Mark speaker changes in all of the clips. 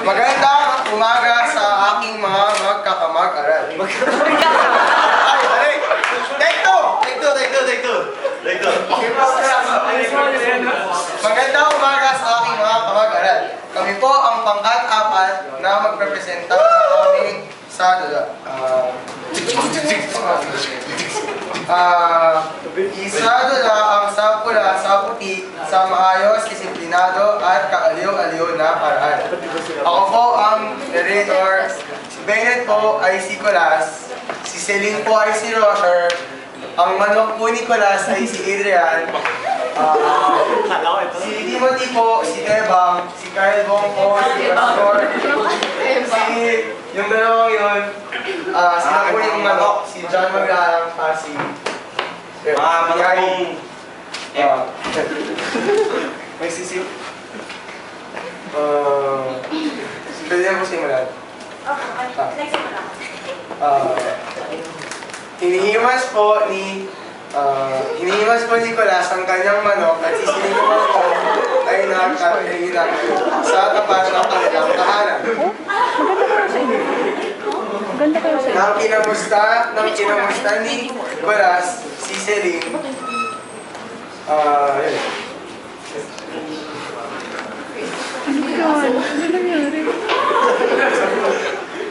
Speaker 1: Magandang umaga sa aking mga magkakamag-aral. Ay, take two! Magandang umaga sa aking mga kamag-aral. Kami po ang pangkat-apat na magrepresenta ng aming sadula. Isadula ang sapula sa puti sa maayos, disiplinado at kaaliw-aliw na paraan. Ako po ang narrator. Si Bennett po ay si Colas. Si Celine po ay si Roger. Ang manok po ni Colas ay si Adrian. Si Timothy po, si Ebang. Si Kyle Bong po, si Pastor. Yung dalawang yun, sila po yung manok. Si John Maglalang, si
Speaker 2: manok
Speaker 1: may sisiw. Pwede na po simulan. Hinihimas po ni Colas ang kanyang manok at sisiling naman po ay nakakailan sa tapat ng kanilang tahanan. Nang kinamusta ni Colas si Celine,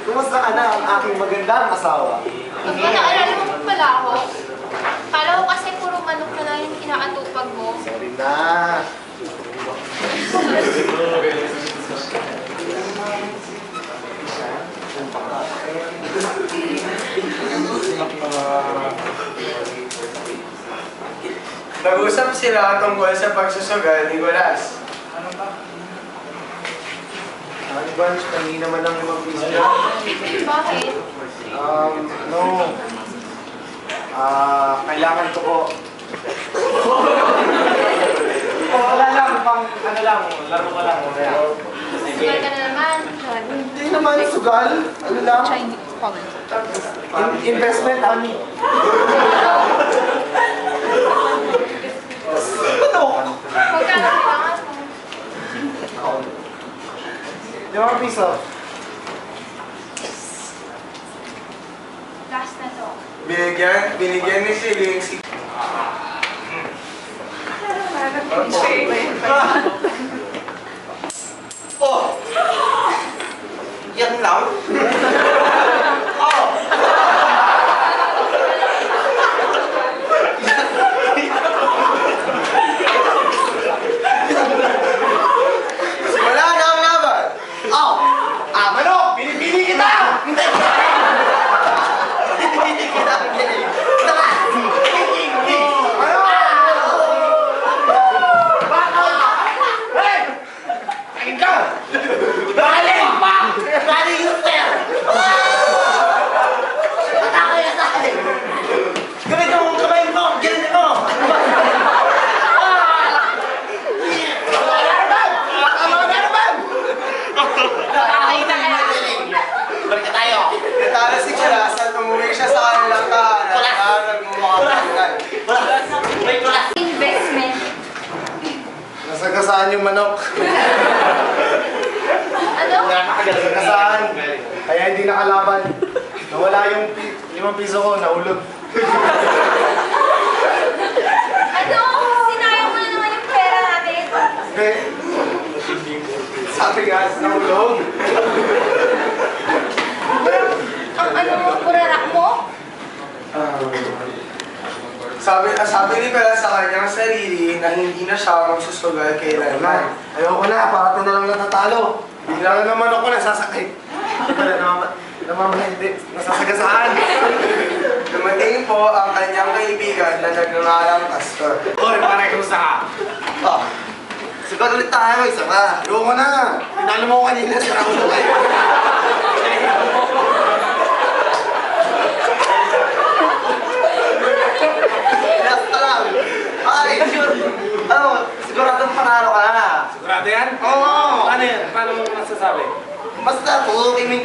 Speaker 2: Kumusta ka na ang aking magandang asawa?
Speaker 3: Naalala mo pa pala ako? Kala ko kasi puro manok na lang yung inaatupag mo.
Speaker 2: Sorry na.
Speaker 1: Nag-usap sila tungkol sa pagsusugal ni Colas.
Speaker 2: Advance, kanina naman ang 5 piso.
Speaker 3: Bakit?
Speaker 2: No. Kailangan ko po. Wala lang, pang ano lang, laro ko lang.
Speaker 3: Sugal ka na naman.
Speaker 2: Hindi naman sugal. Ano lang? Investment, honey. Ano?
Speaker 3: Magkano kailangan mo?
Speaker 2: 5 piso.
Speaker 3: Last na to.
Speaker 1: Binigyan ni Celine si...
Speaker 2: Oh! Yan lang? Oh!
Speaker 1: Simula na ang laban!
Speaker 2: Oh! Manok! Binibili kita! Hindi! Binibili kita! Tara! Hey! Tingin ka! Galing! Galing yung sir! Atake ka sa akin! Gawin mo! Kamay mo! Ganun mo! Balik tayo!
Speaker 1: Natalo si Colas at umuwi siya sa kanilang tahanan para nagmumakapangan.
Speaker 3: Investment.
Speaker 2: Nasagasaan yung manok.
Speaker 3: Ano?
Speaker 2: Nasagasaan. Kaya hindi nakalaban. Nawala yung 5 piso ko, naulog.
Speaker 3: Ano? Sinayang mo na naman yung pera natin.
Speaker 2: Hindi. Sabi nga, naulog.
Speaker 3: Ang ano mo, burarak mo?
Speaker 1: Sabi ni Colas sa kanyang sarili na hindi na siya magsusugal kailanman.
Speaker 2: Ayoko na, parating na lang natatalo. Bigla na naman ako nasasakay. Nasasagasaan.
Speaker 1: Dumating po ang kanyang kaibigan na nagngangalang Pastor.
Speaker 2: Hoy, pare, kumusta ka?
Speaker 1: Oh, sugal ulit tayo, isa pa.
Speaker 2: Ayoko na. Tinalo mo ko kanina, sira ulo kayo.
Speaker 1: Last na lang. Ay, ano, siguradong panalo ka na.
Speaker 2: Sigurado yan?
Speaker 1: Oo.
Speaker 2: Ano yan? Paano mo masasabi?
Speaker 1: Basta tusukin mo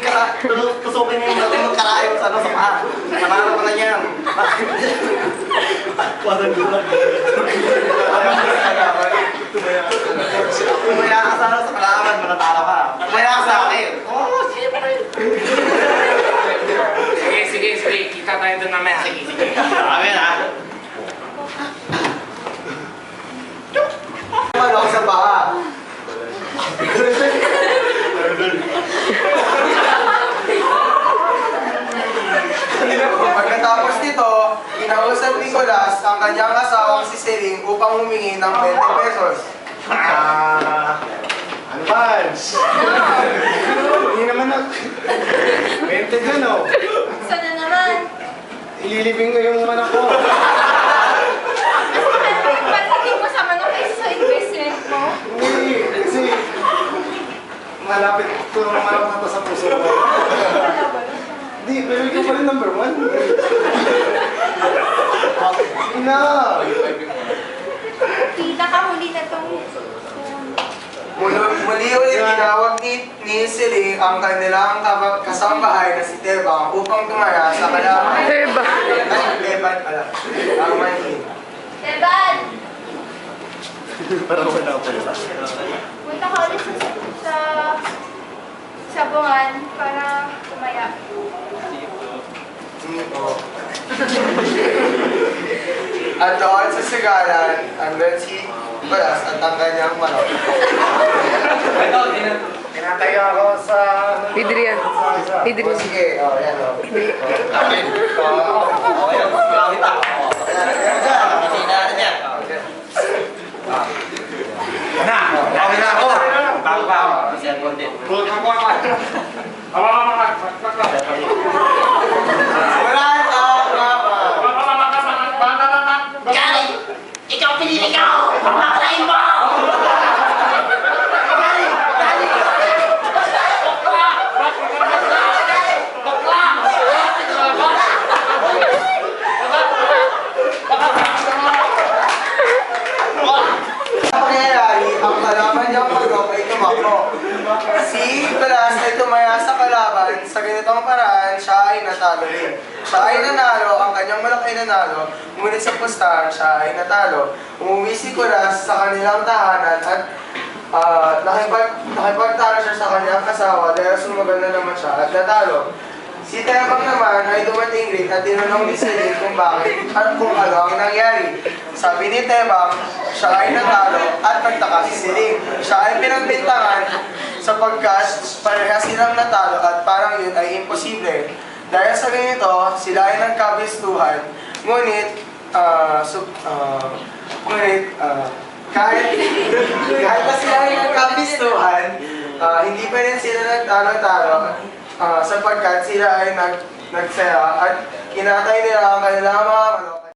Speaker 1: yung karayo sa paa. Panalo ka na yan.
Speaker 2: Parang gulag.
Speaker 1: Tumaya ka sana sa kalaban mo.
Speaker 2: natalo ka. Kaya sa akin. Oo, siyempre.
Speaker 4: Sige. Kita tayo doon mamaya. Sige.
Speaker 2: Kami na.
Speaker 1: Manok sa paa. Pagkatapos nito, kinausap ni Nicolas ang kanyang asawang si Celine upang humingi ng 20 pesos.
Speaker 2: Ano ba? Hindi naman na. 20 dyan, oh.
Speaker 3: Sana naman.
Speaker 2: Ililibing ko yung manok ko.
Speaker 3: Pagdating mo sa manok kaysa sa investment mo.
Speaker 2: Hindi, kasi malapit ko ng manok na to sa puso ko. Hindi, pero ikaw pa rin number 1. Sige na.
Speaker 3: Kita ka huli na tong...
Speaker 1: Muli ulit tinawag ni Celine ang kanilang kasambahay na si Tebang upang tumaya sa kalaban. Teban pala. Ang manhin.
Speaker 3: Teban!
Speaker 2: Parang wala pa yun.
Speaker 3: Punta ka ulit sa sabungan para tumaya.
Speaker 1: At doon sa sigaran, andun si Nicolas at ang kanyang manok.
Speaker 2: Tinatayo ako sa...
Speaker 5: Adrian.
Speaker 1: O sige, yan o.
Speaker 4: Okay na ako. Bago pa ako.
Speaker 1: Wala
Speaker 6: Gary! Ikaw pinili ko! Pamaklain mo! Gary! Gary! Bakla!
Speaker 1: Ang pangyayari, ang kalaban niyang manok ay tumakbo. Si Nicolas ay tumaya sa kalaban, sa ganitong paraan, siya ay natalo rin. Siya ay nanalo, ang kanyang manok ay nanalo, ngunit sa pustahan, siya ay natalo. Umuwi si Nicolas sa kanilang tahanan at nakipagtalo siya sa kanyang asawa dahil sumagal na naman siya at natalo. Si Tebang naman ay dumating rin at tinanong ni Celine kung bakit at kung ano ang nangyari. Sabi ni Tebang, siya ay natalo at nagtaka si Celine. Siya ay pinagbintangan sapagkat parehas silang natalo at parang yun ay imposible. Dahil sa ganito, sila ay nagkabistuhan. Ngunit, kahit na sila ay nagkabistuhan, hindi pa rin sila nagtalo-talo. Sapagkat sila ay nagsaya at kinatay nila ang kanilang mga manok.